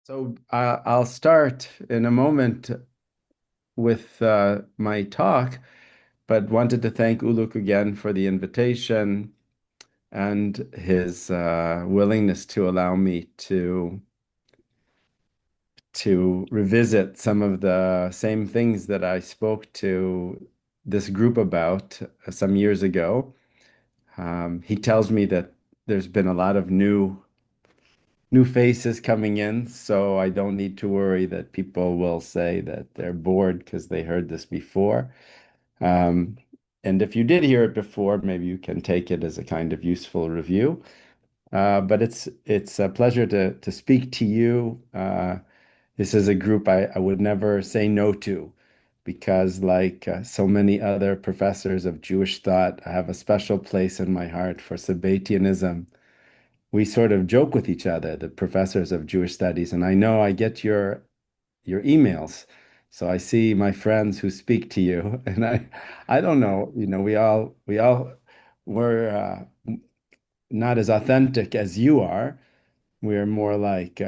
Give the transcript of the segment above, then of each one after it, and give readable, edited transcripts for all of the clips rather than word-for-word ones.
So I'll start in a moment with my talk, but wanted to thank Uluk again for the invitation and his willingness to allow me to revisit some of the same things that I spoke to this group about some years ago. He tells me that there's been a lot of new faces coming in, so I don't need to worry that people will say that they're bored because they heard this before. Um, and if you did hear it before, maybe you can take it as a kind of useful review. But it's a pleasure to speak to you. This is a group I would never say no to because, like so many other professors of Jewish thought, I have a special place in my heart for Sabbateanism. We sort of joke with each other, the professors of Jewish studies, and I know I get your emails. So I see my friends who speak to you, and I don't know, we all we're not as authentic as you are. We're more like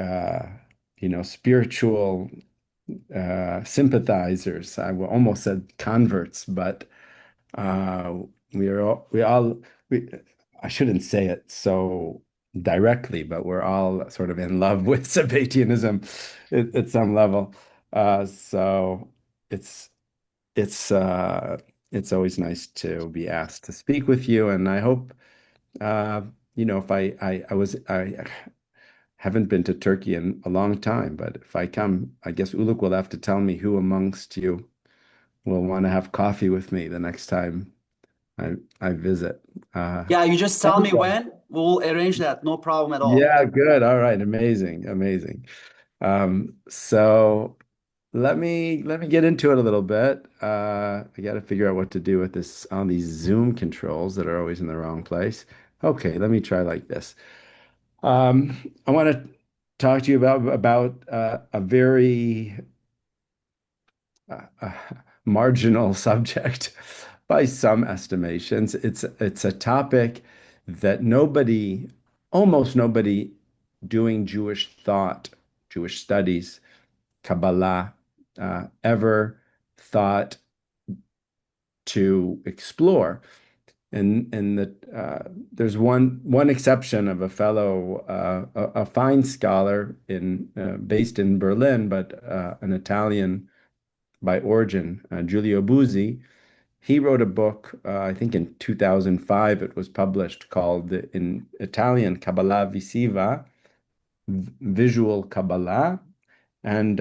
spiritual sympathizers. Almost said converts, but uh, we I shouldn't say it so directly, but we're all sort of in love with Sabbatianism at some level. So it's it's uh, it's always nice to be asked to speak with you, and I hope uh, if I haven't been to Turkey in a long time, but if I come, I guess Uluk will have to tell me who amongst you will want to have coffee with me the next time I visit. Uh, Yeah, you just tell me when. We'll arrange that. No problem at all. yeah, good. All right, amazing, amazing. So let me get into it a little bit. I got to figure out what to do with this on these Zoom controls that are always in the wrong place. Okay, let me try like this. I want to talk to you about a very uh, marginal subject by some estimations. It's a topic that almost nobody doing Jewish thought, Jewish studies, Kabbalah, ever thought to explore. And that there's one exception of a fellow, a fine scholar based in Berlin, but an Italian by origin, Giulio Buzzi. He wrote a book, I think in 2005, it was published called in Italian Kabbalah Visiva, Visual Kabbalah. And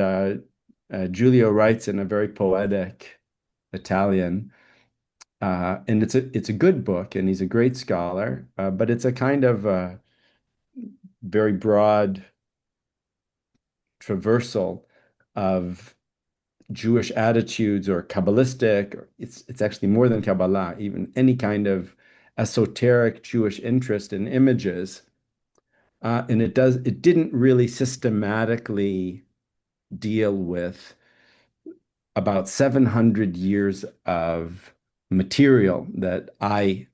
Giulio writes in a very poetic Italian. And it's a good book, and he's a great scholar, but it's a kind of very broad traversal of Jewish attitudes or kabbalistic, or it's actually more than Kabbalah, even any kind of esoteric Jewish interest in images. And it didn't really systematically deal with about 700 years of material that I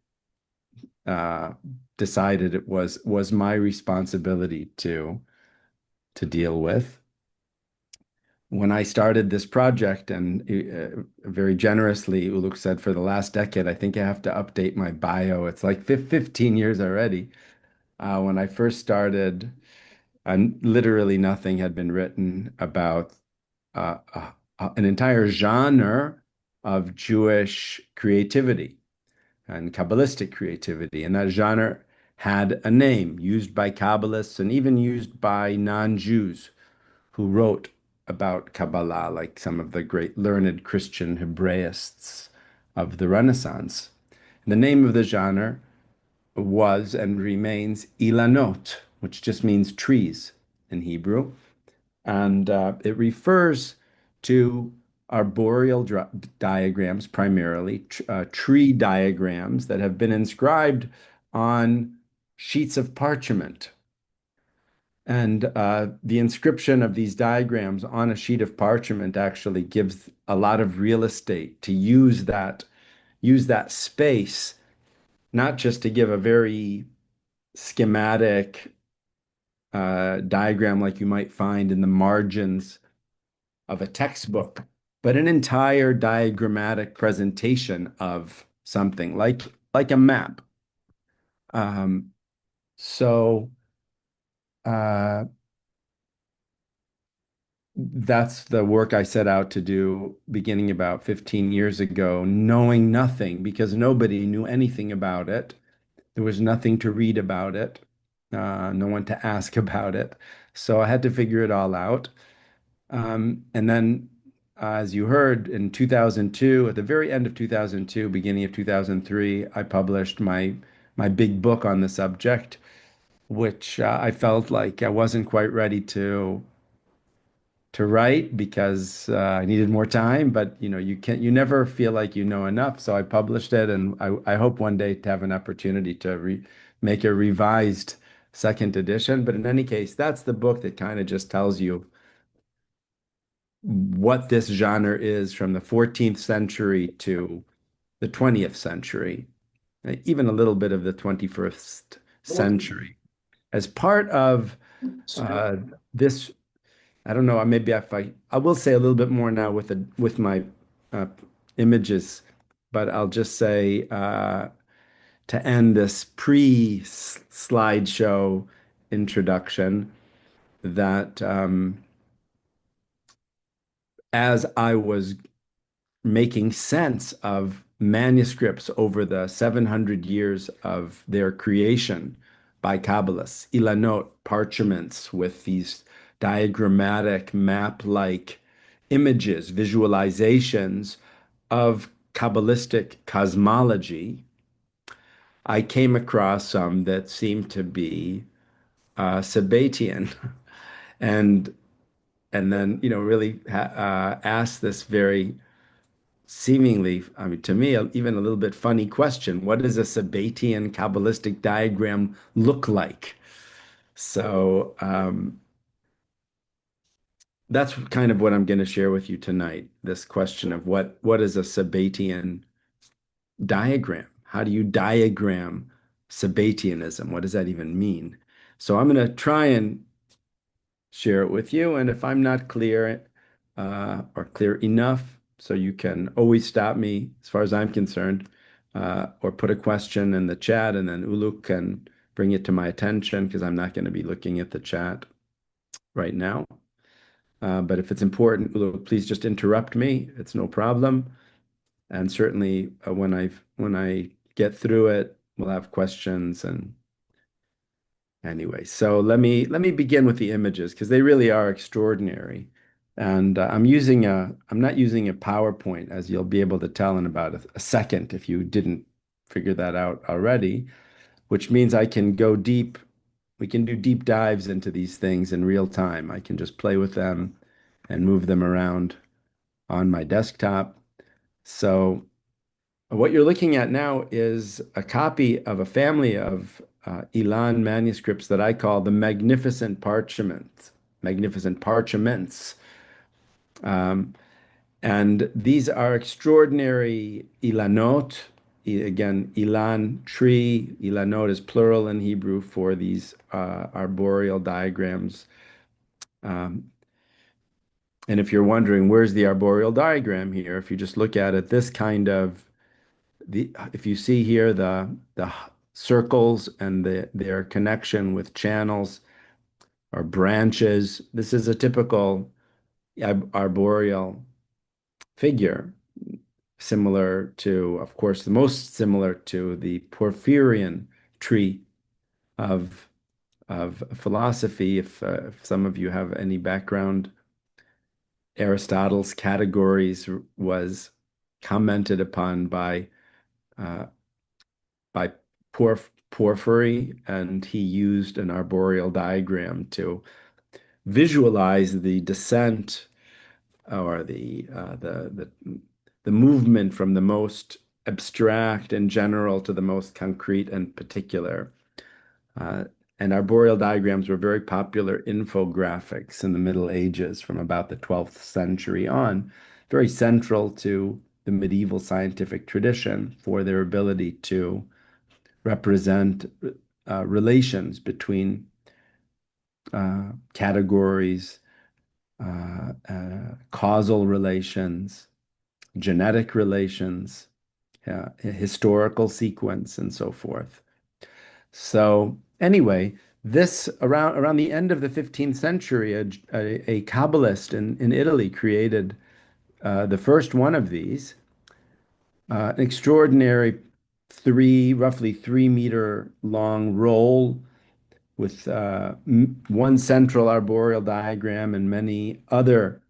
uh, decided it was my responsibility to deal with. When I started this project, and very generously, Uluk said, for the last decade, I think I have to update my bio. It's like 15 years already. When I first started, literally nothing had been written about an entire genre of Jewish creativity and Kabbalistic creativity. And that genre had a name used by Kabbalists and even used by non-Jews who wrote about Kabbalah, like some of the great learned Christian Hebraists of the Renaissance. The name of the genre was and remains Ilanot, which just means trees in Hebrew. And it refers to arboreal diagrams, primarily tree diagrams that have been inscribed on sheets of parchment. And the inscription of these diagrams on a sheet of parchment actually gives a lot of real estate to use that space, not just to give a very schematic diagram like you might find in the margins of a textbook, but an entire diagrammatic presentation of something like a map. Um, so uh, that's the work I set out to do beginning about 15 years ago, knowing nothing because nobody knew anything about it. There was nothing to read about it, no one to ask about it. So I had to figure it all out. And then, as you heard, in 2002, at the very end of 2002, beginning of 2003, I published my big book on the subject, which I felt like I wasn't quite ready to write because I needed more time. But you never feel like you know enough. So I published it, and I hope one day to have an opportunity to make a revised second edition. But in any case, that's the book that kind of just tells you what this genre is from the 14th century to the 20th century, even a little bit of the 21st century. As part of uh, this, I don't know, maybe if I will say a little bit more now with my uh, images, but I'll just say to end this pre-slideshow introduction that as I was making sense of manuscripts over the 700 years of their creation by Kabbalists, Ilanot parchments with these diagrammatic map-like images, visualizations of kabbalistic cosmology. I came across some that seemed to be Sabbatean, and and then really asked this very seemingly, I mean, to me, even a little bit funny question. What does a Sabbatian Kabbalistic diagram look like? So that's kind of what I'm going to share with you tonight. This question of what is a Sabbatian diagram? How do you diagram Sabbatianism? What does that even mean? So I'm going to try and share it with you. And if I'm not clear or clear enough, so you can always stop me as far as I'm concerned, or put a question in the chat, and then Ulu can bring it to my attention because I'm not going to be looking at the chat right now. But if it's important, Ulu, please just interrupt me. It's no problem. And certainly when I get through it, we'll have questions and anyway, so let me begin with the images because they really are extraordinary. And I'm not using a PowerPoint, as you'll be able to tell in about a second if you didn't figure that out already, which means I can go deep. We can do deep dives into these things in real time. I can just play with them and move them around on my desktop. So what you're looking at now is a copy of a family of Elan manuscripts that I call the magnificent parchments. Um, and these are extraordinary Ilanot. Again, Ilan, tree. Ilanot is plural in Hebrew for these arboreal diagrams. Um, and if you're wondering, where's the arboreal diagram here? If you just look at it, this kind of if you see here the circles and their connection with channels or branches, this is a typical arboreal figure, similar to, of course, the most similar to the Porphyrian tree of philosophy. If some of you have any background, Aristotle's categories was commented upon uh, by Porphyry, and he used an arboreal diagram to visualize the descent or the movement from the most abstract and general to the most concrete and particular. Uh, and arboreal diagrams were very popular infographics in the Middle Ages from about the 12th century on, very central to the medieval scientific tradition for their ability to represent relations between categories, causal relations, genetic relations, historical sequence, and so forth. So anyway, this around the end of the 15th century, a Kabbalist in Italy created the first one of these, an extraordinary roughly 3 meter long roll with one central arboreal diagram and many other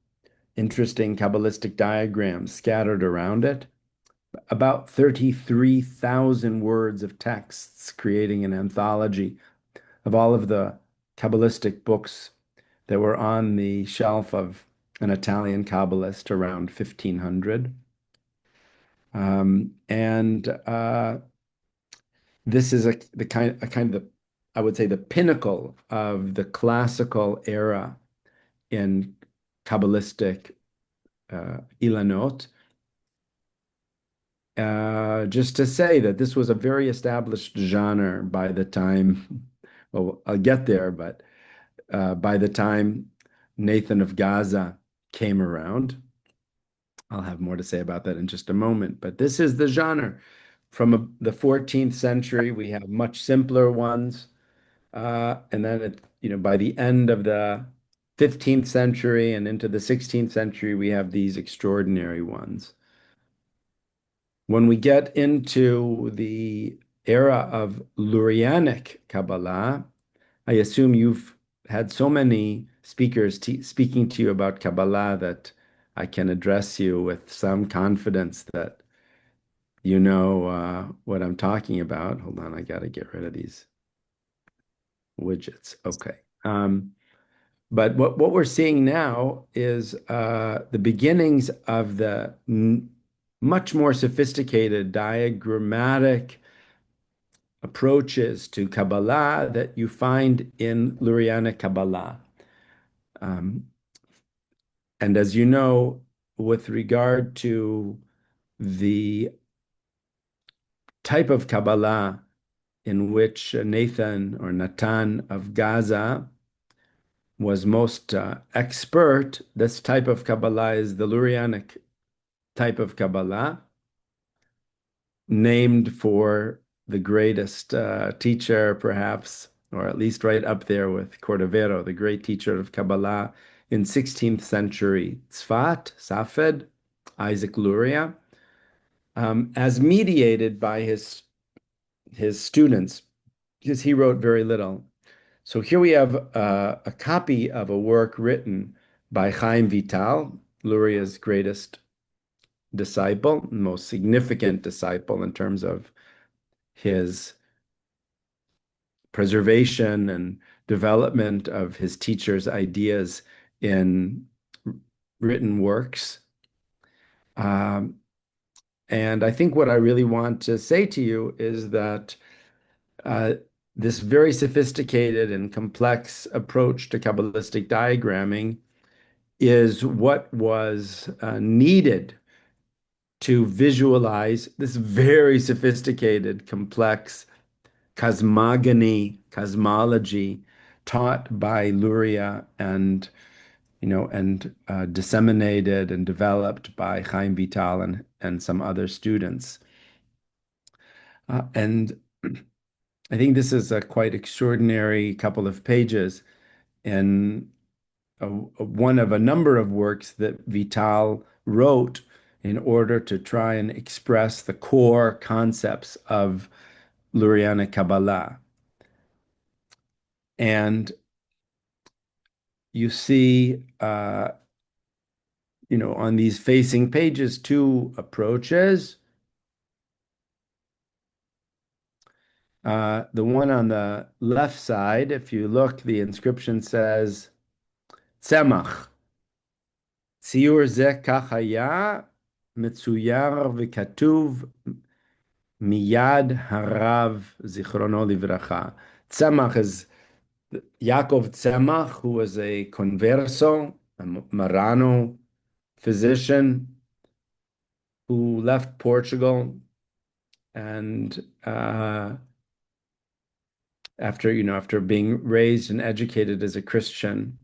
interesting Kabbalistic diagrams scattered around it. About 33,000 words of texts, creating an anthology of all of the Kabbalistic books that were on the shelf of an Italian Kabbalist around 1500. And this is a kind of the, I would say, the pinnacle of the classical era in Kabbalistic Ilanot. Just to say that this was a very established genre by the time, well, I'll get there, but by the time Nathan of Gaza came around, I'll have more to say about that in just a moment. But this is the genre. From the 14th century, we have much simpler ones. And then by the end of the 15th century and into the 16th century, we have these extraordinary ones. When we get into the era of Lurianic Kabbalah, I assume you've had so many speakers speaking to you about Kabbalah that I can address you with some confidence that you know what I'm talking about. Hold on, I got to get rid of these widgets. Okay. But what we're seeing now is the beginnings of the much more sophisticated diagrammatic approaches to Kabbalah that you find in Lurianic Kabbalah. Um, and as you know, with regard to the type of Kabbalah in which Nathan of Gaza was most expert, this type of Kabbalah is the Lurianic type of Kabbalah, named for the greatest teacher, perhaps, or at least right up there with Cordovero, the great teacher of Kabbalah in 16th century Tzfat, Safed, Isaac Luria, as mediated by his students, because he wrote very little. So here we have a copy of a work written by Chaim Vital, Luria's greatest disciple, most significant disciple in terms of his preservation and development of his teacher's ideas in written works. Um, and I think what I really want to say to you is that uh, this very sophisticated and complex approach to Kabbalistic diagramming is what was needed to visualize this very sophisticated, complex cosmology taught by Luria and disseminated and developed by Chaim Vital and some other students. And I think this is a quite extraordinary couple of pages in one of a number of works that Vital wrote in order to try and express the core concepts of Lurianic Kabbalah. And you see, on these facing pages, two approaches. The one on the left side, if you look, the inscription says, Tzemach, ציור זה כך היה, מצויר וכתוב מיד הרב, זיכרונו לברכה. Tzemach is Yaakov Tzemach, who was a converso, a Marrano physician who left Portugal and after being raised and educated as a Christian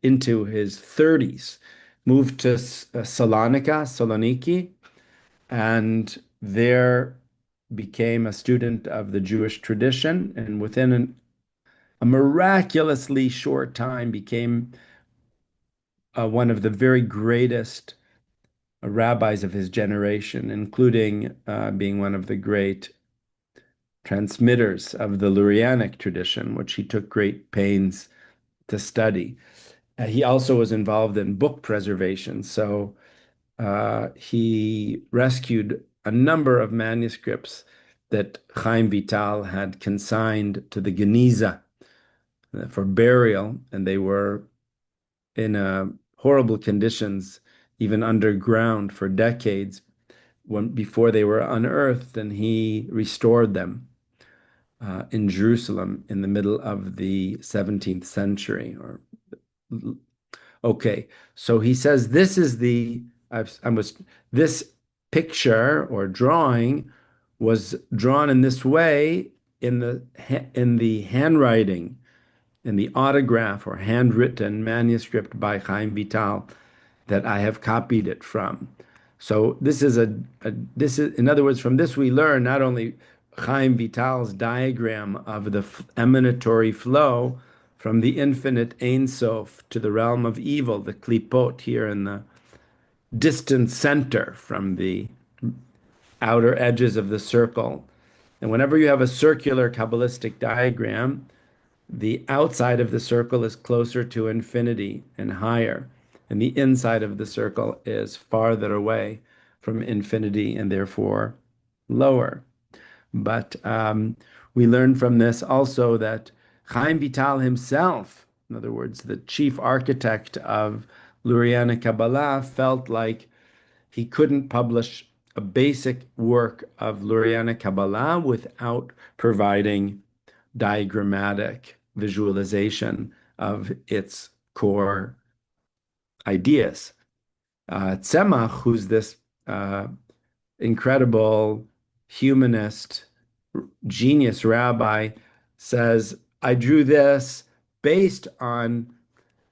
into his 30s, moved to Saloniki, and there became a student of the Jewish tradition, and within a miraculously short time became one of the very greatest rabbis of his generation, including being one of the great transmitters of the Lurianic tradition, which he took great pains to study. He also was involved in book preservation, so he rescued a number of manuscripts that Chaim Vital had consigned to the Geniza for burial, and they were in horrible conditions, even underground for decades before they were unearthed, and he restored them in Jerusalem in the middle of the 17th century. Okay, so he says this picture or drawing was drawn in this way in the handwriting, in the autograph or handwritten manuscript by Chaim Vital that I have copied it from. So this is, in other words, from this we learn not only Chaim Vital's diagram of the emanatory flow from the infinite Ein Sof to the realm of evil, the klipot here in the distant center from the outer edges of the circle. And whenever you have a circular Kabbalistic diagram, the outside of the circle is closer to infinity and higher, and the inside of the circle is farther away from infinity and therefore lower. But we learn from this also that Chaim Vital himself, in other words, the chief architect of Lurianic Kabbalah, felt like he couldn't publish a basic work of Lurianic Kabbalah without providing diagrammatic visualization of its core ideas. Tzemach, who's this incredible humanist genius rabbi, says, I drew this based on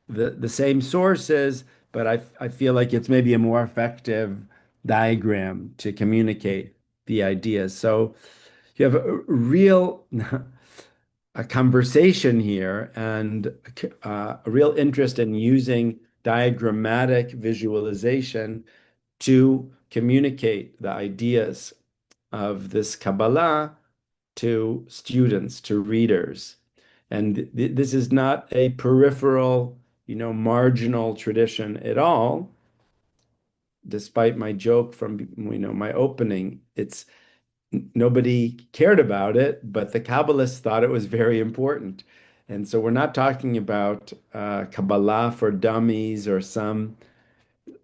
the same sources, but I feel like it's maybe a more effective diagram to communicate the ideas. So you have a real a conversation here and a real interest in using diagrammatic visualization to communicate the ideas of this Kabbalah to students, to readers. And this is not a peripheral, marginal tradition at all. Despite my joke from, my opening, it's nobody cared about it, but the Kabbalists thought it was very important. And so we're not talking about Kabbalah for dummies or some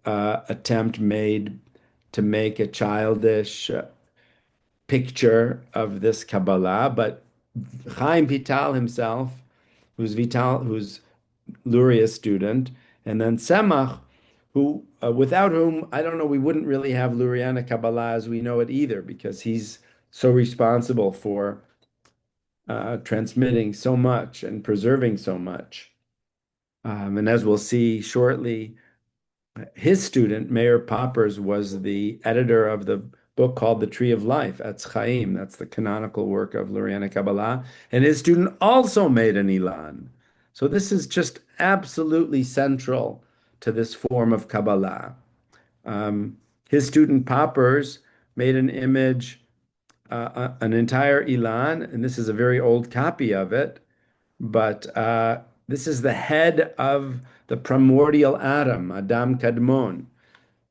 attempt made to make a childish picture of this Kabbalah, but Chaim Vital himself, who's Luria's student, and then Tzemach, who without whom I don't know we wouldn't really have Lurianic Kabbalah as we know it either, because he's so responsible for transmitting so much and preserving so much. And as we'll see shortly, his student, Meir Poppers, was the editor of the book called The Tree of Life, Etz Chaim. That's the canonical work of Lurianic Kabbalah. And his student also made an Ilan. So this is just absolutely central to this form of Kabbalah. His student Poppers made an image, an entire Ilan, and this is a very old copy of it, but this is the head of the primordial atom, Adam Kadmon,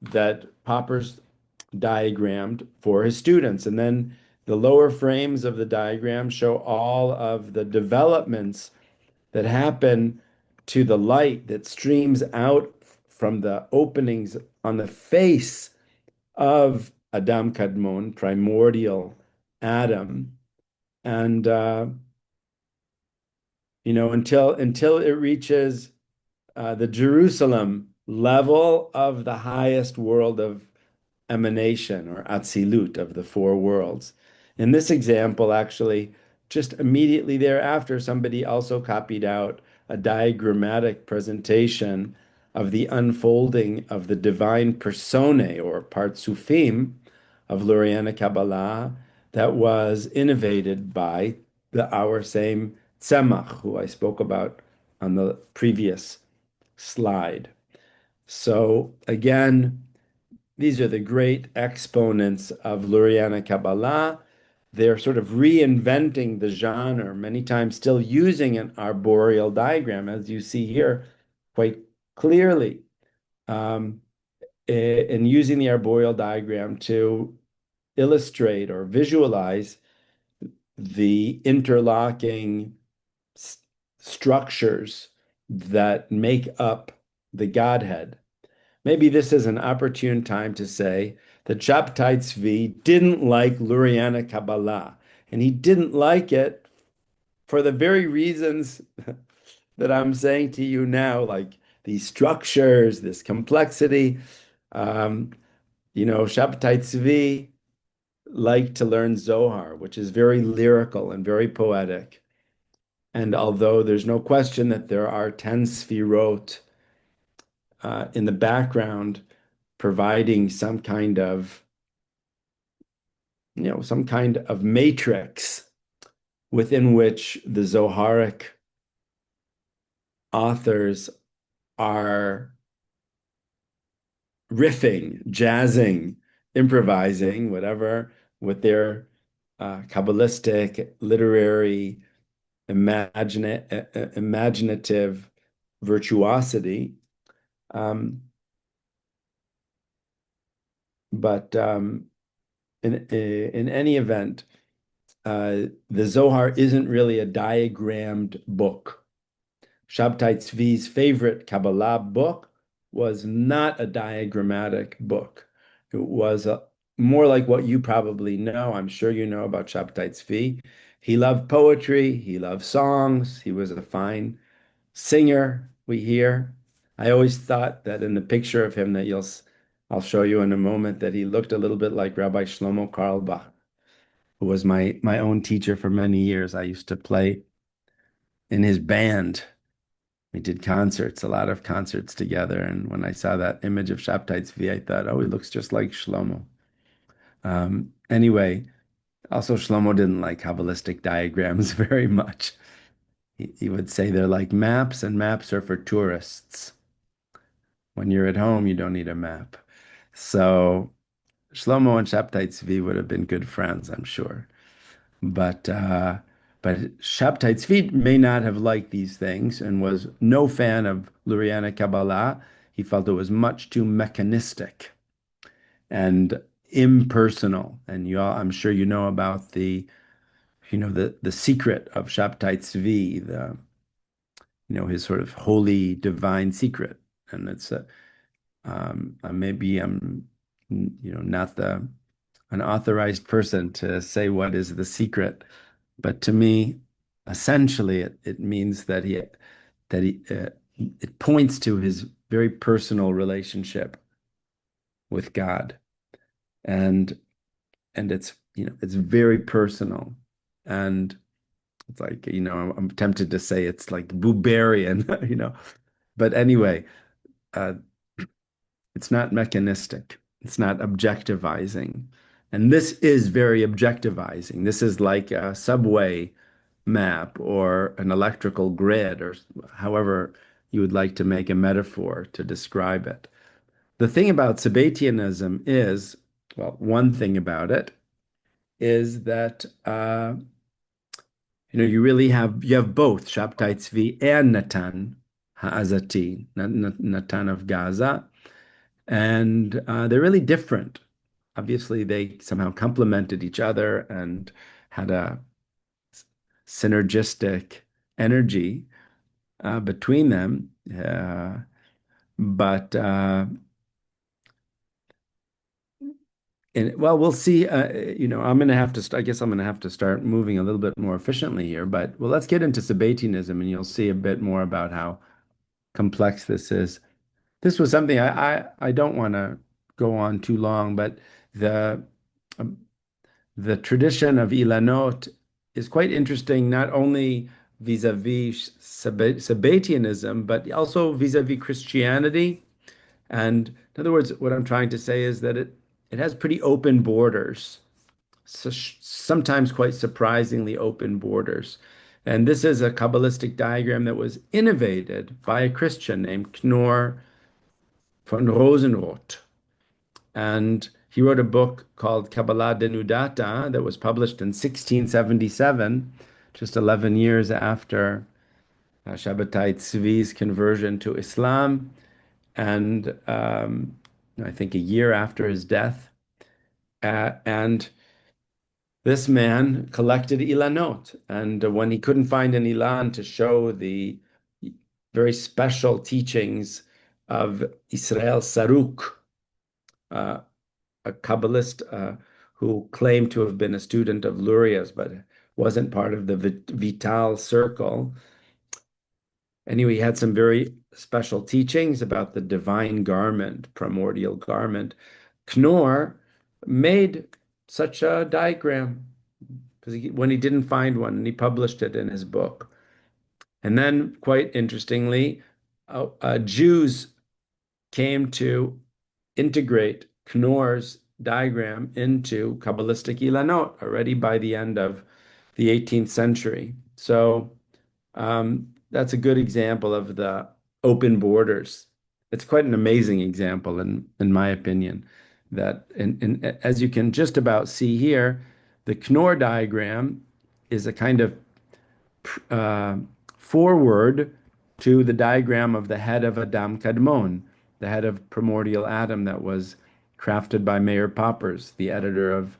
that Poppers diagrammed for his students. And then the lower frames of the diagram show all of the developments that happen to the light that streams out from the openings on the face of Adam Kadmon, primordial Adam. And until it reaches the Jerusalem level of the highest world of emanation or Atzilut of the four worlds. In this example, actually, just immediately thereafter, somebody also copied out a diagrammatic presentation of the unfolding of the divine personae or partsufim of Lurianic Kabbalah that was innovated by our same Tzemach, who I spoke about on the previous slide. So again, these are the great exponents of Lurianic Kabbalah. They're sort of reinventing the genre, many times still using an arboreal diagram, as you see here quite clearly, um, and using the arboreal diagram to illustrate or visualize the interlocking structures that make up the Godhead. Maybe this is an opportune time to say that Sabbatai Zevi didn't like Lurianic Kabbalah, and he didn't like it for the very reasons that I'm saying to you now, like these structures, this complexity. Um, Sabbatai Zevi liked to learn Zohar, which is very lyrical and very poetic. And although there's no question that there are 10 sfirot in the background, providing some kind of matrix within which the Zoharic authors are riffing, jazzing, improvising, whatever, with their kabbalistic, literary, imaginative virtuosity. Um, but in any event, the Zohar isn't really a diagrammed book. Sabbatai Zevi's favorite Kabbalah book was not a diagrammatic book. It was more like what you probably know. I'm sure you know about Sabbatai Zevi. He loved poetry. He loved songs. He was a fine singer, we hear. I always thought that in the picture of him that I'll show you in a moment, that he looked a little bit like Rabbi Shlomo Carlebach, who was my own teacher for many years. I used to play in his band. We did concerts, a lot of concerts together. And when I saw that image of Sabbatai Zevi, I thought, oh, he looks just like Shlomo. Anyway, also Shlomo didn't like Kabbalistic diagrams very much. He would say they're like maps, and maps are for tourists. When you're at home, you don't need a map. So Shlomo and Sabbatai Zevi would have been good friends, I'm sure. But uh, but Sabbatai Zevi may not have liked these things and was no fan of Lurianic Kabbalah. He felt it was much too mechanistic and impersonal. And I'm sure you know about the secret of Sabbatai Zevi, his sort of holy divine secret. And maybe I'm not the an authorized person to say what is the secret, but to me, essentially, it means that it points to his very personal relationship with God, and it's very personal, and it's like I'm tempted to say it's like Buberian, but anyway, uh, it's not mechanistic. It's not objectivizing. And this is very objectivizing. This is like a subway map or an electrical grid or however you would like to make a metaphor to describe it. The thing about Sabbateanism is, well, one thing about it is that you have both Sabbatai Zevi and Nathan Ha'azati, Nathan of Gaza, and they're really different. Obviously, they somehow complemented each other and had a synergistic energy between them. But well, we'll see. I'm going to have to. I guess I'm going to have to start moving a little bit more efficiently here. But well, let's get into Sabbateanism, and you'll see a bit more about how complex this is. This was something I don't want to go on too long, but the um, the tradition of Ilanot is quite interesting, not only vis-a-vis Sabbateanism, but also vis-a-vis Christianity. And in other words, what I'm trying to say is that it has pretty open borders, so sometimes quite surprisingly open borders. And this is a Kabbalistic diagram that was innovated by a Christian named Knorr von Rosenroth. And he wrote a book called Kabbalah Denudata that was published in 1677, just 11 years after Sabbatai Zevi's conversion to Islam, and I think a year after his death. And this man collected Ilanot, and when he couldn't find an Ilan to show the very special teachings of Israel Saruk, uh, a Kabbalist who claimed to have been a student of Luria's, but wasn't part of the Vital circle. Anyway, he had some very special teachings about the divine garment, primordial garment. Knorr made such a diagram because when he didn't find one, and he published it in his book. And then, quite interestingly, Jews came to integrate Knorr's diagram into Kabbalistic Ilanot already by the end of the 18th century. So that's a good example of the open borders. It's quite an amazing example, in my opinion, that as you can just about see here, the Knorr diagram is a kind of uh, forward to the diagram of the head of Adam Kadmon, the head of primordial Adam that was crafted by Meir Poppers, the editor of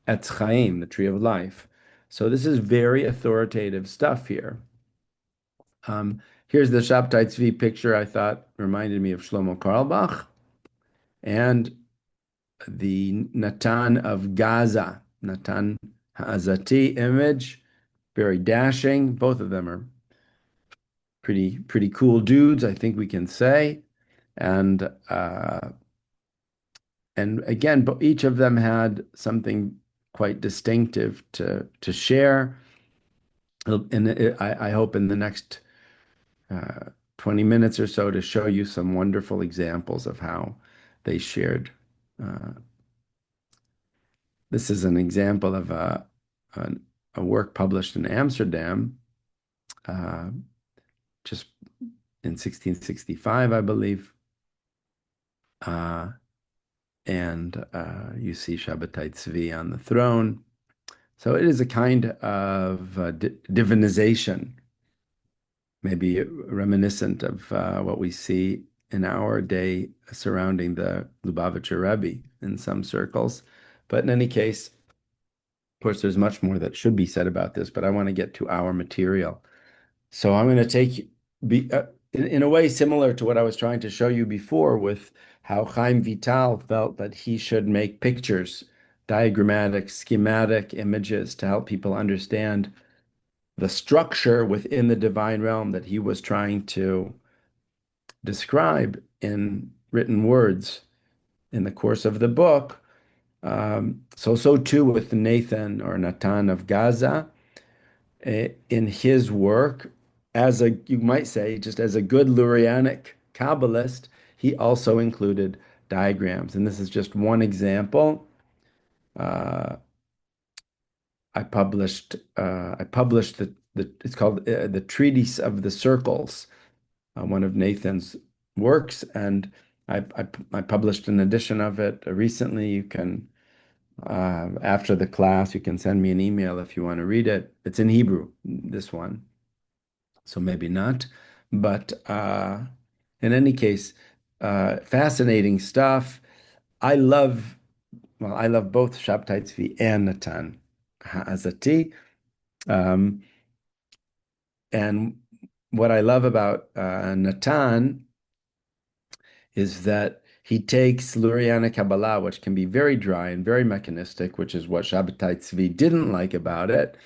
Etz Chaim, the Tree of Life. So this is very authoritative stuff here. Here's the Sabbatai Zevi picture I thought reminded me of Shlomo Carlebach, and the Nathan of Gaza, Nathan Ha'azati image, very dashing. Both of them are pretty cool dudes, I think we can say. And uh, and again, but each of them had something quite distinctive to share. And I hope in the next 20 minutes or so to show you some wonderful examples of how they shared. Uh, this is an example of a work published in Amsterdam uh, just in 1665, I believe. Uh, and you see Sabbatai Zevi on the throne. So it is a kind of divinization, maybe reminiscent of what we see in our day surrounding the Lubavitcher Rebbe in some circles. But in any case, of course, there's much more that should be said about this, but I want to get to our material. So I'm going to take in a way similar to what I was trying to show you before with how Chaim Vital felt that he should make pictures, diagrammatic, schematic images to help people understand the structure within the divine realm that he was trying to describe in written words in the course of the book. So too with Nathan or Nathan of Gaza in his work as a, you might say, just as a good Lurianic Kabbalist, he also included diagrams. And this is just one example. Uh, I published the it's called the Treatise of the Circles, one of Nathan's works, and I published an edition of it recently. You can after the class, you can send me an email if you want to read it. It's in Hebrew, this one, so maybe not. But in any case, fascinating stuff. I love, I love both Shabtai Tzvi and Natan Ha'azati. Um, and what I love about Natan is that he takes Lurianic Kabbalah, which can be very dry and very mechanistic, which is what Sabbatai Zevi didn't like about it,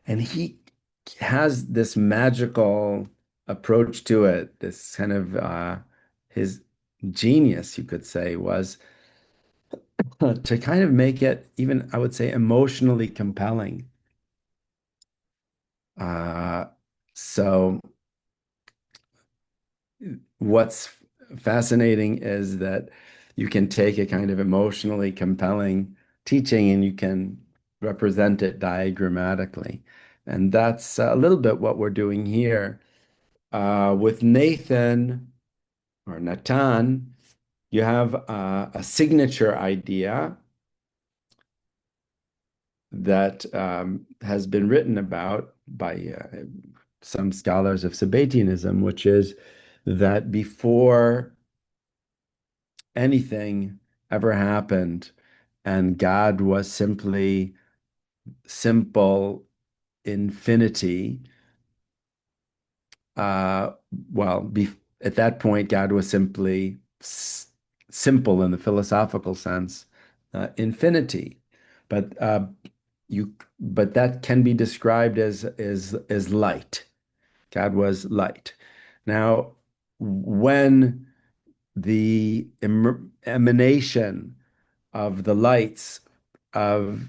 and he has this magical approach to it. This kind of his genius, you could say, was to kind of make it even, I would say, emotionally compelling. Uh, so what's fascinating is that you can take a kind of emotionally compelling teaching and you can represent it diagrammatically. And that's a little bit what we're doing here. With Nathan or Natan, you have a signature idea that has been written about by some scholars of Sabbateanism, which is that before anything ever happened and God was simply simple infinity, uh, well, at that point, God was simply simple in the philosophical sense, infinity. But but that can be described as light. God was light. Now, when the emanation of the lights of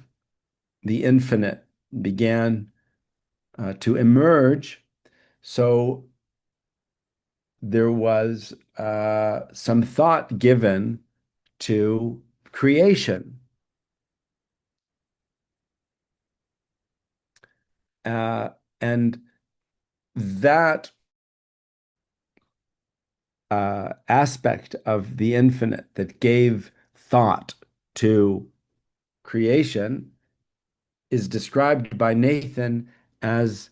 the infinite began to emerge, so there was some thought given to creation. Uh, and that aspect of the infinite that gave thought to creation is described by Nathan as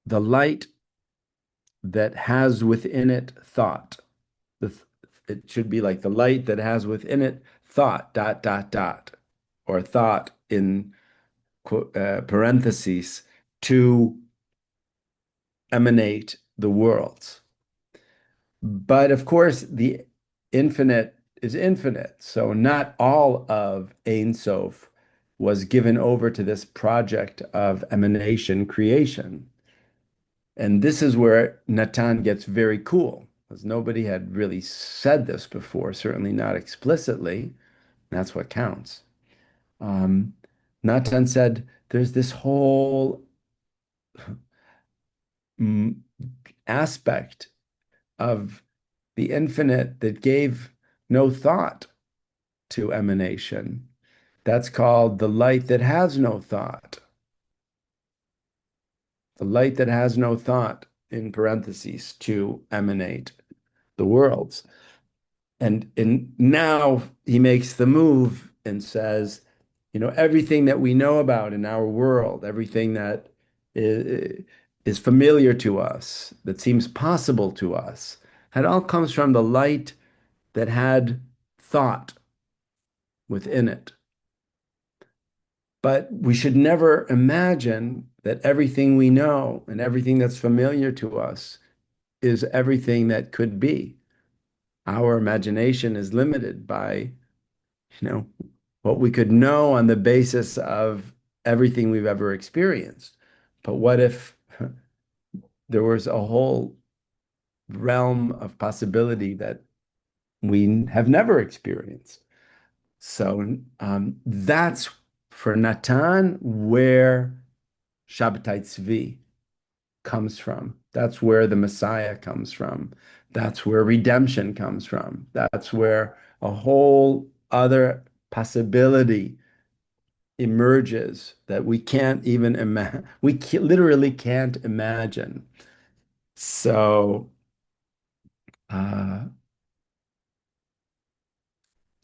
the light that has within it thought. The, it should be like the light that has within it thought, dot, dot, dot, or thought in parentheses to emanate the worlds. But of course, the infinite is infinite. So not all of Ein Sof was given over to this project of emanation creation. And this is where Natan gets very cool, because nobody had really said this before, certainly not explicitly. That's what counts. Um, Natan said, there's this whole mm, aspect of the infinite that gave no thought to emanation. That's called the light that has no thought. The light that has no thought, in parentheses, to emanate the worlds. And now he makes the move and says, everything that we know about in our world, everything that is familiar to us, that seems possible to us, that all comes from the light that had thought within it. But we should never imagine that everything we know and everything that's familiar to us is everything that could be. Our imagination is limited by, you know, what we could know on the basis of everything we've ever experienced. But what if there was a whole realm of possibility that we have never experienced? So that's for Natan where Sabbatai Zevi comes from. That's where the Messiah comes from. That's where redemption comes from. That's where a whole other possibility emerges that we can't even imagine. Literally can't imagine. So uh,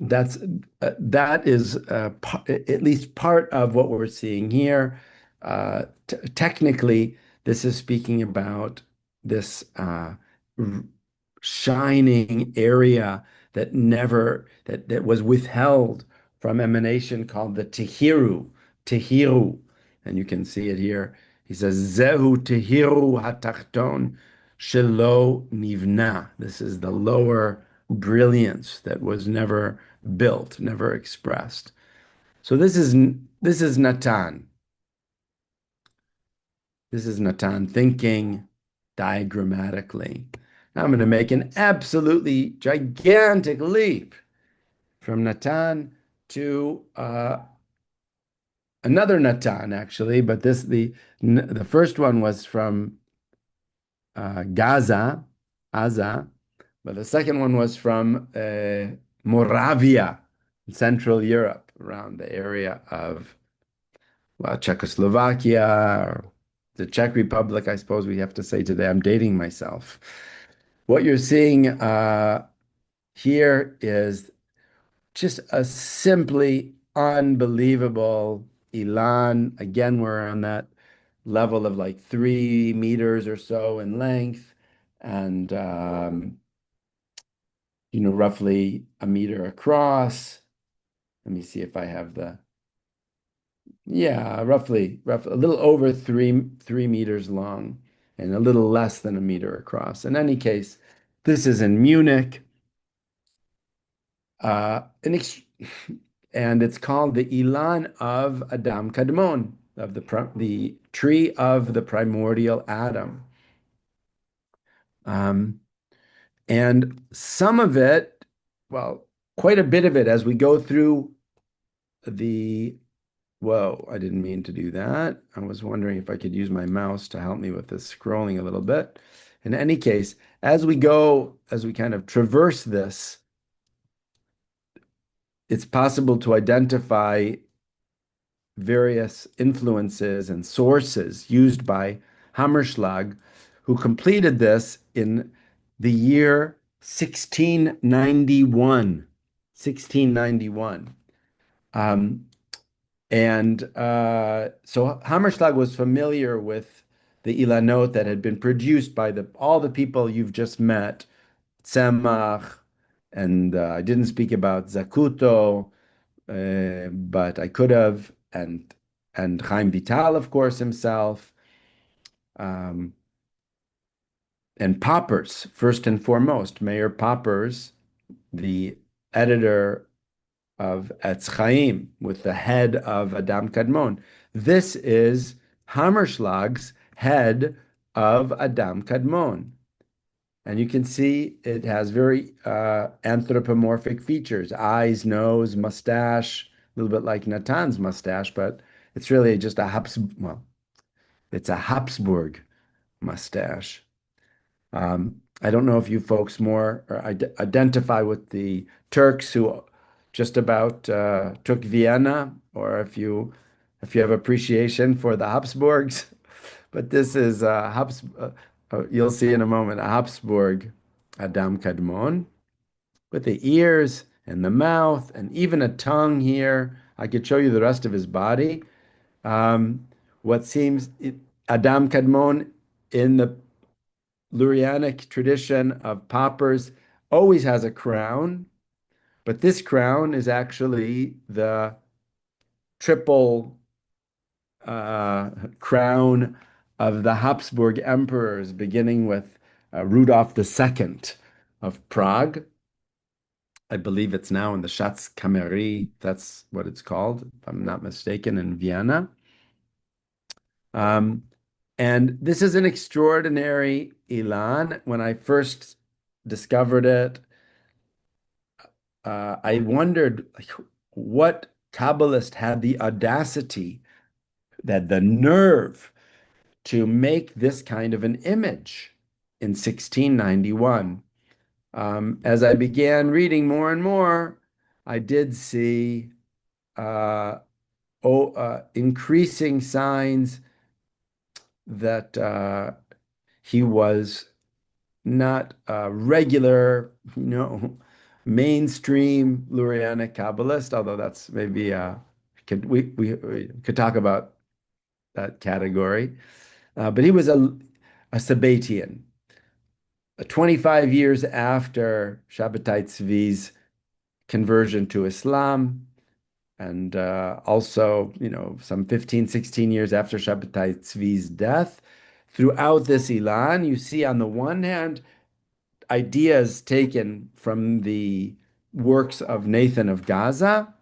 that's that is at least part of what we're seeing here. Technically, this is speaking about this shining area that was withheld from emanation called the Tehiru, and you can see it here. He says Zehu Tehiru Hatachton Shelo Nivna. This is the lower brilliance that was never built, never expressed. So this is Natan. This is Natan thinking diagrammatically. Now I'm going to make an absolutely gigantic leap from Natan to another Natan actually, but the first one was from Gaza, Gaza, but the second one was from Moravia, Central Europe, around the area of well, Czechoslovakia, or the Czech Republic, I suppose we have to say today. I'm dating myself. What you're seeing here is just a simply unbelievable Elan. Again, we're on that level of like 3 meters or so in length, and roughly a meter across. Let me see if I have yeah, roughly a little over 3 meters long and a little less than a meter across. In any case, this is in Munich. Uh, an ex and it's called the Ilan of Adam Kadmon, of the tree of the primordial Adam. Um, and some of it, well, quite a bit of it as we go through the, whoa, I didn't mean to do that. I was wondering if I could use my mouse to help me with this scrolling a little bit. In any case, as we kind of traverse this, it's possible to identify various influences and sources used by Hammerschlag, who completed this in the year 1691. 1691. Um, so Hammerschlag was familiar with the Ilanot that had been produced by all the people you've just met, Tzemach, and I didn't speak about Zacuto, but I could have, and Chaim Vital, of course, himself, um, and Poppers, first and foremost, Mayor Poppers, the editor of Etz Chaim, with the head of Adam Kadmon. This is Hammerschlag's head of Adam Kadmon. And you can see it has very anthropomorphic features, eyes, nose, mustache, a little bit like Natan's mustache, but it's really just it's a Habsburg mustache. I don't know if you folks more identify with the Turks who just about took Vienna, or if you have appreciation for the Habsburgs. But this is you'll see in a moment a Habsburg Adam Kadmon with the ears and the mouth and even a tongue here. I could show you the rest of his body. Um, what seems Adam Kadmon in the Lurianic tradition of Poppers always has a crown, but this crown is actually the triple crown of the Habsburg emperors, beginning with Rudolph II of Prague. I believe it's now in the Schatzkammerie. That's what it's called, if I'm not mistaken, in Vienna. Um, and this is an extraordinary Elan. When I first discovered it, I wondered like, what Kabbalist had the audacity, that the nerve to make this kind of an image in 1691. As I began reading more and more, I did see increasing signs that he was not a regular, mainstream Lurianic Kabbalist, although that's maybe we could talk about that category. But he was a Sabbatean. 25 years after Sabbatai Zevi's conversion to Islam, and also, some 15, 16 years after Sabbatai Zevi's death. Throughout this Ilan, you see on the one hand, ideas taken from the works of Nathan of Gaza.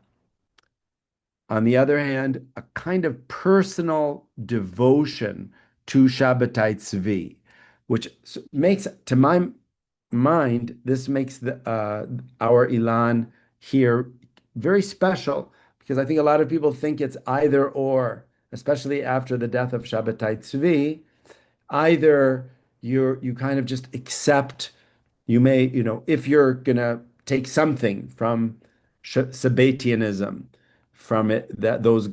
On the other hand, a kind of personal devotion to Sabbatai Zevi, which makes, to my mind, this makes our Ilan here very special, because I think a lot of people think it's either or, especially after the death of Sabbatai Zevi. Either you kind of just accept, you may, if you're gonna take something from Sabbateanism, from it, that those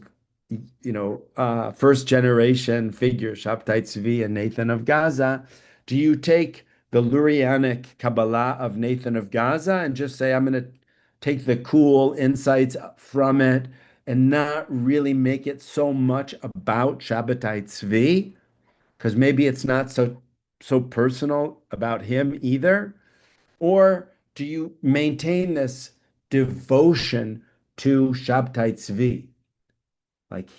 first generation figures, Sabbatai Zevi and Nathan of Gaza, do you take the Lurianic Kabbalah of Nathan of Gaza and just say, I'm going to take the cool insights from it and not really make it so much about Sabbatai Zevi? Because maybe it's not so personal about him either. Or do you maintain this devotion to Sabbatai Zevi? Like,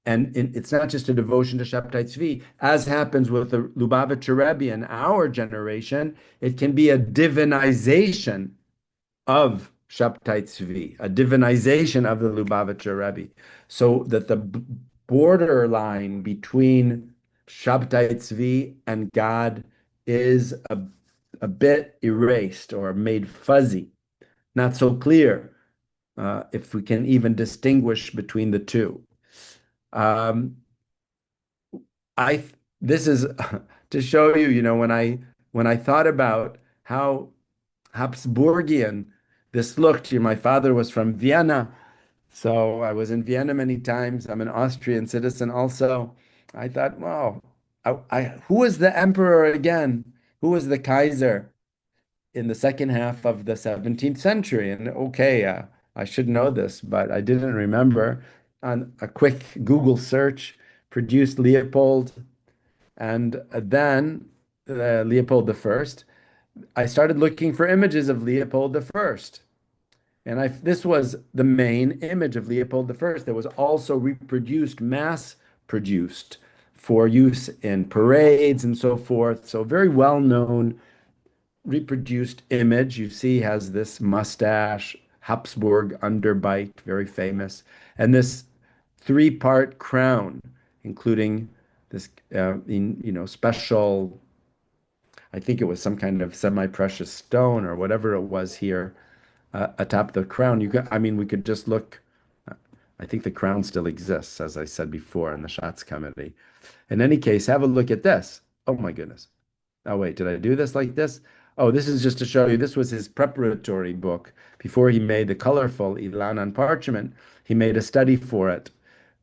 and it's not just a devotion to Sabbatai Tzvi, as happens with the Lubavitcher Rebbe in our generation. It can be a divinization of Sabbatai Tzvi, a divinization of the Lubavitcher Rebbe, so that the borderline between Sabbatai Tzvi and God is a bit erased or made fuzzy, not so clear, if we can even distinguish between the two. Um, I this is to show you, when I thought about how Habsburgian this looked. My father was from Vienna, so I was in Vienna many times. I'm an Austrian citizen also. I thought, wow, who was the emperor again? Who was the Kaiser in the second half of the 17th century? And okay, I should know this, but I didn't remember. On a quick Google search, produced Leopold, and then Leopold the First. I started looking for images of Leopold the First, and this was the main image of Leopold the First that was also reproduced, mass produced for use in parades and so forth. So very well known reproduced image. You see, has this mustache, Hapsburg underbite, very famous, and this three-part crown, including this, special. I think it was some kind of semi-precious stone or whatever it was here, atop the crown. I mean, we could just look. I think the crown still exists, as I said before, in the Schatz Comedy. In any case, have a look at this. Oh my goodness. Oh, wait, did I do this like this? Oh, this is just to show you, this was his preparatory book. Before he made the colorful Ilan on parchment, he made a study for it.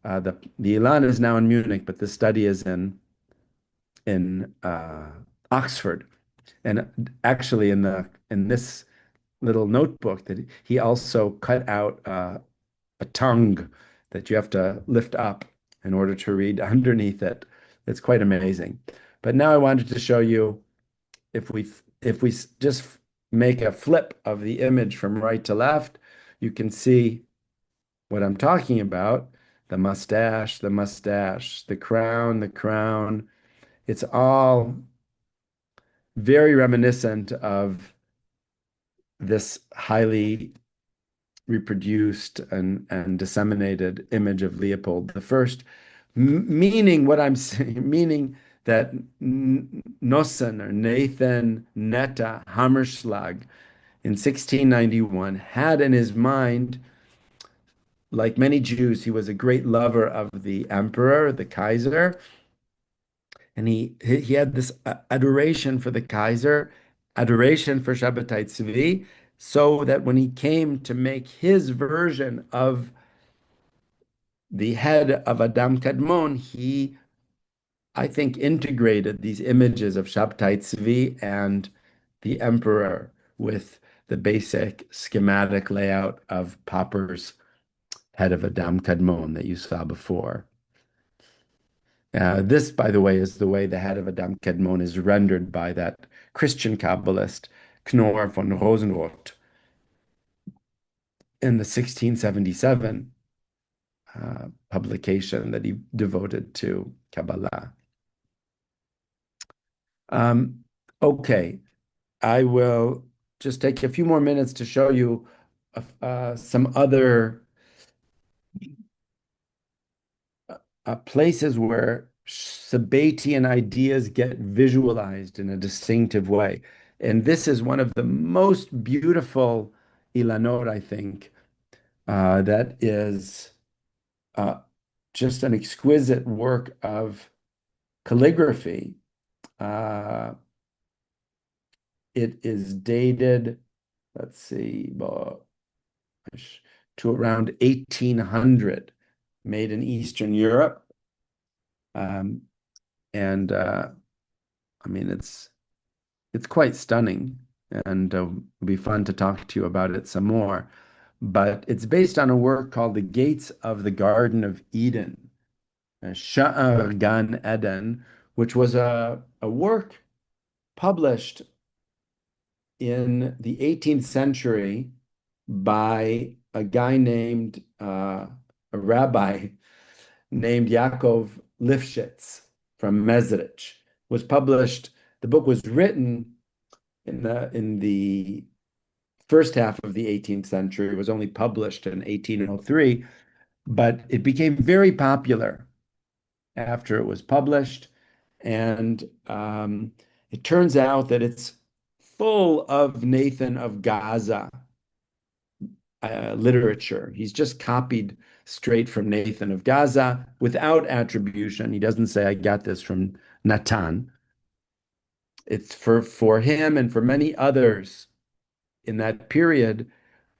The Ilan is now in Munich, but the study is in Oxford. And actually, in this little notebook, that he also cut out a tongue that you have to lift up in order to read underneath it. It's quite amazing. But now I wanted to show you, if we just make a flip of the image from right to left, you can see what I'm talking about. The mustache, the mustache, the crown, the crown. It's all very reminiscent of this highly reproduced and disseminated image of Leopold the First, meaning what I'm saying, meaning that Nossen or Nathan Netta Hammerschlag in 1691 had in his mind, like many Jews, he was a great lover of the emperor, the Kaiser, and he had this adoration for the Kaiser, adoration for Sabbatai Tzvi, so that when he came to make his version of the head of Adam Kadmon, he, I think, integrated these images of Sabbatai Tzvi and the emperor with the basic schematic layout of Popper's head of Adam Kadmon that you saw before. This, by the way, is the way the head of Adam Kadmon is rendered by that Christian Kabbalist Knorr von Rosenroth in the 1677 publication that he devoted to Kabbalah. Okay, I will just take a few more minutes to show you some other places where Sabbatian ideas get visualized in a distinctive way. And this is one of the most beautiful Ilanot, I think, that is uh, just an exquisite work of calligraphy. Uh, it is dated, let's see, to around 1800, made in Eastern Europe. Um, and I mean, it's quite stunning, and it'll be fun to talk to you about it some more. But it's based on a work called The Gates of the Garden of Eden, Sha'ar Gan Eden, which was a work published in the 18th century by a guy named, a rabbi named Yaakov Lifshitz from Mezrich. Was published, the book was written in the first half of the 18th century. It was only published in 1803, but it became very popular after it was published. And it turns out that it's full of Nathan of Gaza literature. He's just copied straight from Nathan of Gaza without attribution. He doesn't say, I got this from Natan. It's for him and for many others in that period.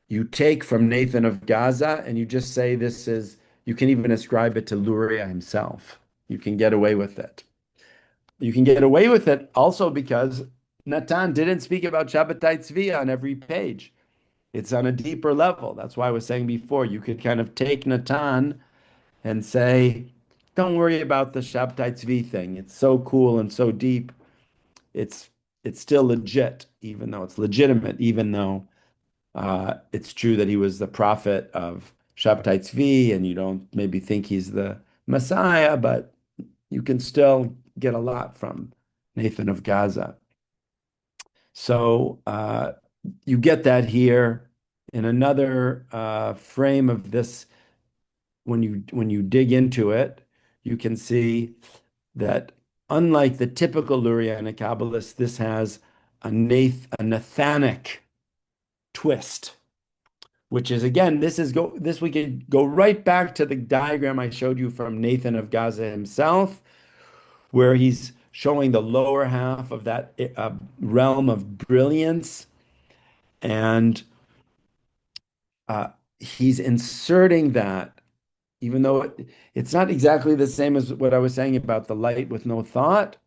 You take from Nathan of Gaza and you just say this is, you can even ascribe it to Luria himself. You can get away with it. You can get away with it also because Natan didn't speak about Sabbatai Zevi on every page. It's on a deeper level. That's why I was saying before, you could kind of take Natan and say, don't worry about the Sabbatai Zevi thing. It's so cool and so deep. It's it's still legit, even though it's legitimate, even though it's true that he was the prophet of Sabbatai Zevi, and you don't maybe think he's the Messiah, but you can still get a lot from Nathan of Gaza. So you get that here in another frame of this. When you dig into it, you can see that unlike the typical Lurianic Kabbalist, this has a Nathanic twist, which is again, this we could go right back to the diagram I showed you from Nathan of Gaza himself, where he's showing the lower half of that realm of brilliance, and uh, he's inserting that, even though it's not exactly the same as what I was saying about the light with no thought.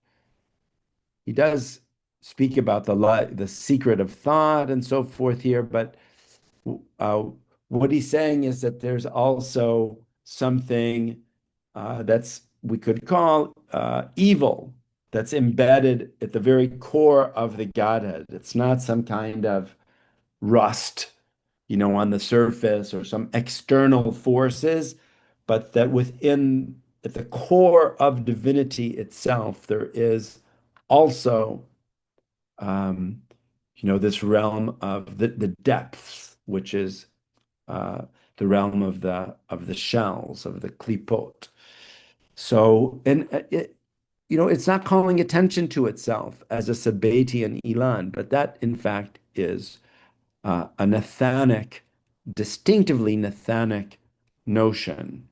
He does speak about the light, the secret of thought, and so forth here, but uh, what he's saying is that there's also something that's we could call evil that's embedded at the very core of the Godhead. It's not some kind of rust, on the surface or some external forces, but that within, at the core of divinity itself, there is also, um, this realm of the depths, which is uh, the realm of the shells of the klipot. So, and it's not calling attention to itself as a Sabbatean Ilan, but that in fact is a Nathanic, distinctively Nathanic notion.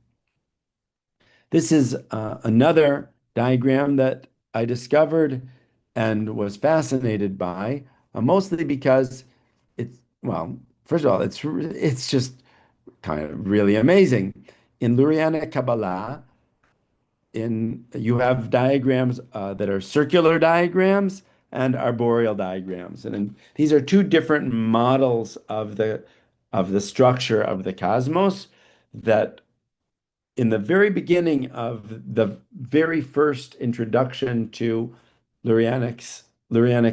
This is another diagram that I discovered and was fascinated by, mostly because well, first of all, it's just kind of really amazing. In Lurianic Kabbalah, you have diagrams that are circular diagrams and arboreal diagrams, and these are two different models of the structure of the cosmos that in the very beginning of the very first introduction to Lurianic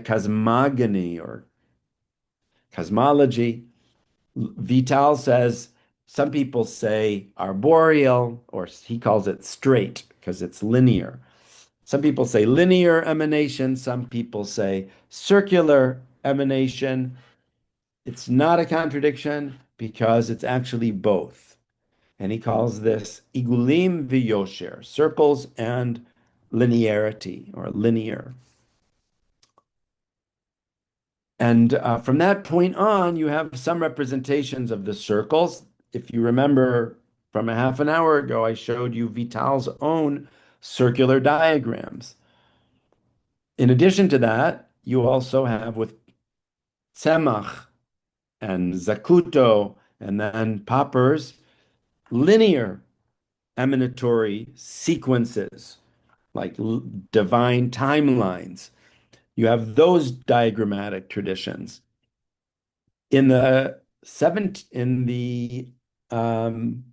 cosmogony or cosmology, Vital says some people say arboreal, or he calls it straight because it's linear. Some people say linear emanation, some people say circular emanation. It's not a contradiction because it's actually both. And he calls this igulim v'yosher, circles and linearity or linear. And from that point on, you have some representations of the circles. if you remember from a half an hour ago, I showed you Vital's own circular diagrams. In addition to that, you also have with Tzemach and Zacuto and then Popper's linear emanatory sequences, like divine timelines. You have those diagrammatic traditions. In the um,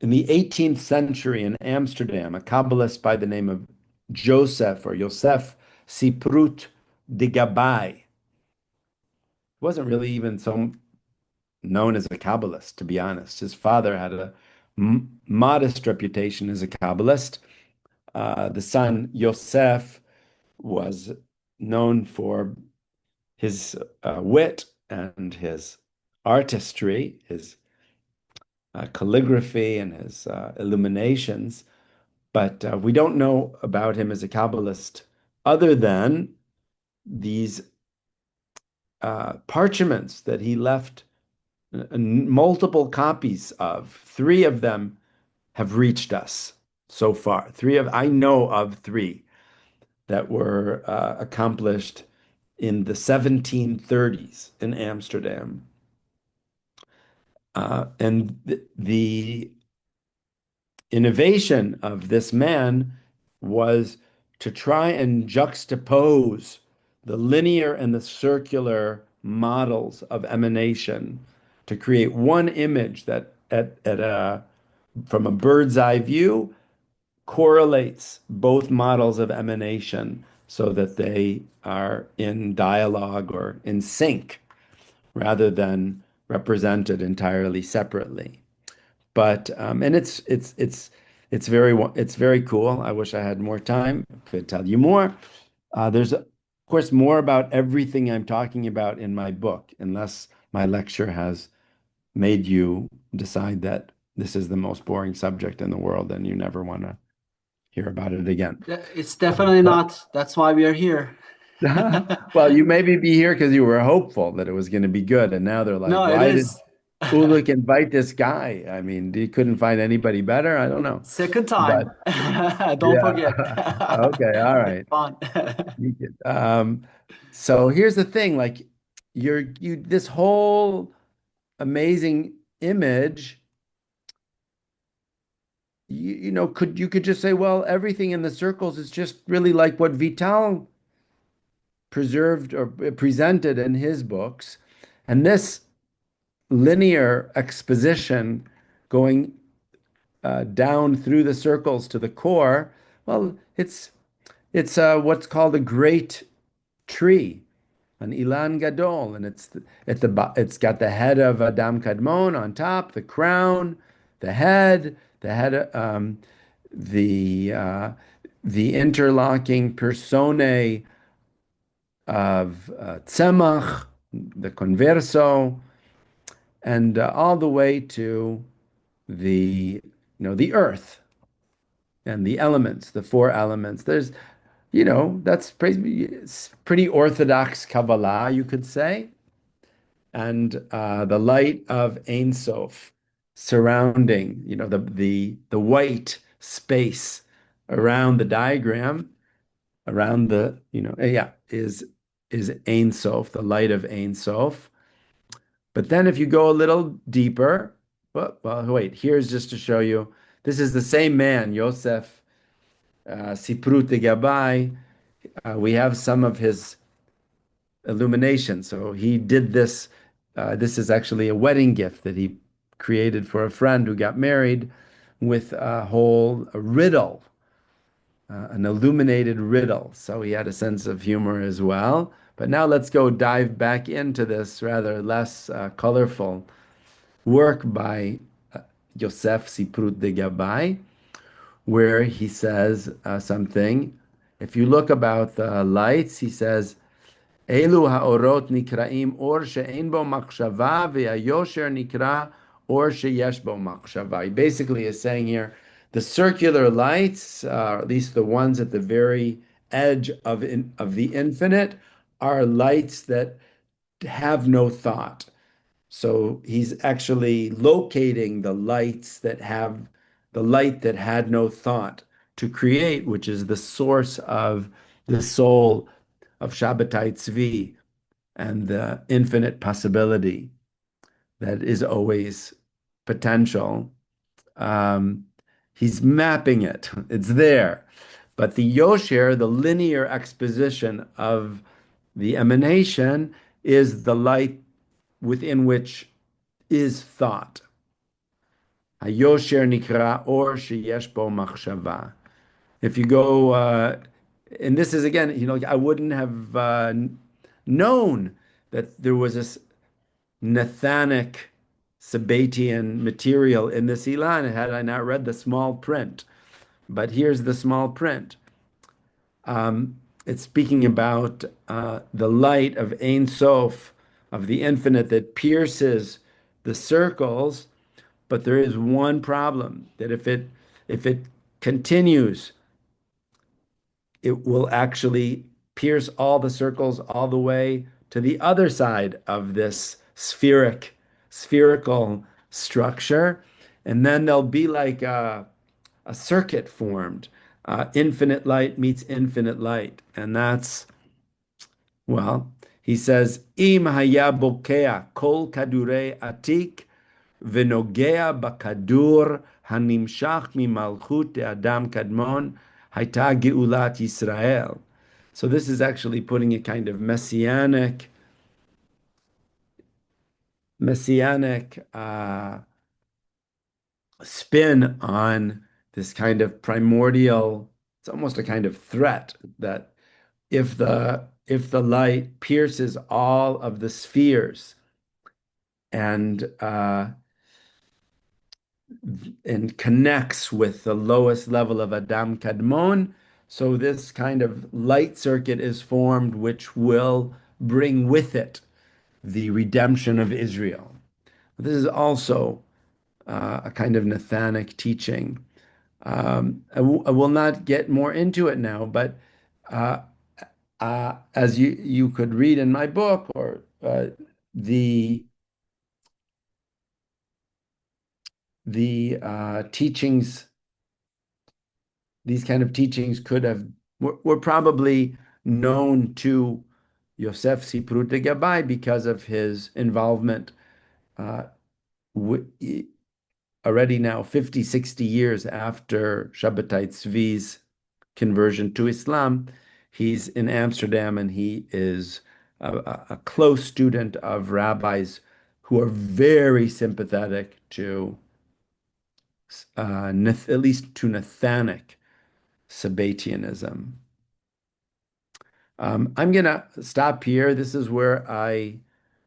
in the 18th century in Amsterdam, a Kabbalist by the name of Joseph or Yosef Siprut de Gabai wasn't really even so known as a Kabbalist, to be honest. His father had a modest reputation as a Kabbalist. The son Yosef was known for his wit and his artistry, his calligraphy and his illuminations, but we don't know about him as a Kabbalist other than these parchments that he left multiple copies of. Three of them have reached us so far. I know of three that were accomplished in the 1730s in Amsterdam. And the innovation of this man was to try and juxtapose the linear and the circular models of emanation to create one image that from a bird's eye view correlates both models of emanation so that they are in dialogue or in sync rather than represented entirely separately. But and it's very cool. I wish I had more time. I could tell you more. There's of course more about everything I'm talking about in my book, unless my lecture has made you decide that this is the most boring subject in the world and you never want to hear about it again. It's definitely But not. That's why we are here. well, you maybe be here because you were hopeful that it was going to be good, and now they're like, No, it why did is. Ulrich invite this guy? I mean, he couldn't find anybody better. I don't know. Second But time. Don't yeah. forget. Okay, all It's right. fun. You could, so here's the thing, like you this whole amazing image, you could just say, well, everything in the circles is just really like what Vital preserved or presented in his books. And this linear exposition going down through the circles to the core, well, it's what's called a great tree, an Ilan Gadol, and it's got the head of Adam Kadmon on top, the crown, the head, the interlocking personae of Tzemach, the Converso, and all the way to the earth and the elements, the four elements. That's pretty orthodox Kabbalah, you could say. And the light of Ein Sof surrounding, the white space around the diagram, around yeah, is Ein Sof, the light of Ein Sof. But then if you go a little deeper, well, wait, here's just to show you, this is the same man, Yosef Siprut de Gabai. We have some of his illumination. So he did this. This is actually a wedding gift that he created for a friend who got married with a riddle, an illuminated riddle. So he had a sense of humor as well. But now let's go dive back into this rather less colorful work by Yosef Siprut de Gabai, where he says something. If you look about the lights, he says, Elu haorot nikraim or she'ein bo machshava ve'ayosher nikra or sheyesh bo machshava. He basically is saying here, the circular lights, at least the ones at the very edge of the infinite, are lights that have no thought. So he's actually locating the light that had no thought to create, which is the source of the soul of Sabbatai Zevi and the infinite possibility that is always potential. Um, he's mapping it. It's there. But the Yosher, the linear exposition of the emanation, is the light within which is thought. Hayosher nikra or sheyesh bo machshava. If you go, and this is again, I wouldn't have known that there was this Nathanic Sabbatean material in this Ilan had I not read the small print. But here's the small print. It's speaking about the light of Ein Sof, of the infinite that pierces the circles. But there is one problem that if it continues, it will actually pierce all the circles all the way to the other side of this spherical structure. And then there'll be like a circuit formed. Infinite light meets infinite light. And that's, well, he says, Im haya bokea kol kadure atik ונוגע בכדור הנמשך ממלכות האדם קדמון, הייתה גאולת ישראל. So this is actually putting a kind of messianic spin on this kind of primordial, it's almost a kind of threat that if the light pierces all of the spheres and connects with the lowest level of Adam Kadmon. So this kind of light circuit is formed, which will bring with it the redemption of Israel. This is also a kind of Nathanic teaching. I will not get more into it now, but uh, as you could read in my book, or the teachings, these kind of teachings were probably known to Yosef Sipruta Gabbai because of his involvement uh, already now 50, 60 years after Sabbatai Zevi's conversion to Islam. He's in Amsterdam and he is a close student of rabbis who are very sympathetic to, at least to Nathanic Sabbateanism. I'm going to stop here. This is where I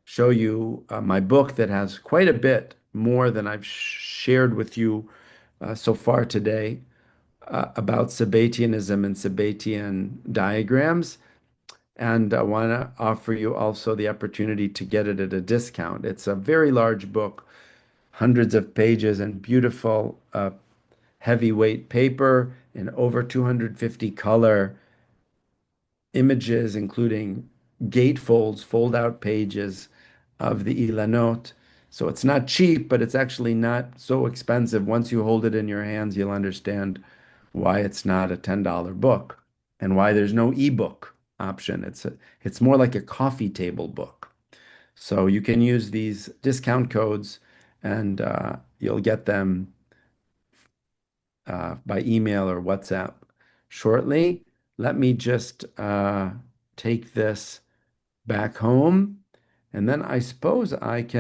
show you my book that has quite a bit more than I've shared with you so far today about Sabbateanism and Sabbatean diagrams. And I want to offer you also the opportunity to get it at a discount. It's a very large book, hundreds of pages, and beautiful heavyweight paper, and over 250 color images, including gatefolds, fold-out pages of the Ilanot. So it's not cheap, but it's actually not so expensive. Once you hold it in your hands, you'll understand why it's not a $10 book and why there's no ebook option. It's more like a coffee table book. So you can use these discount codes and you'll get them by email or WhatsApp shortly. Let me just take this back home, and then I suppose I can.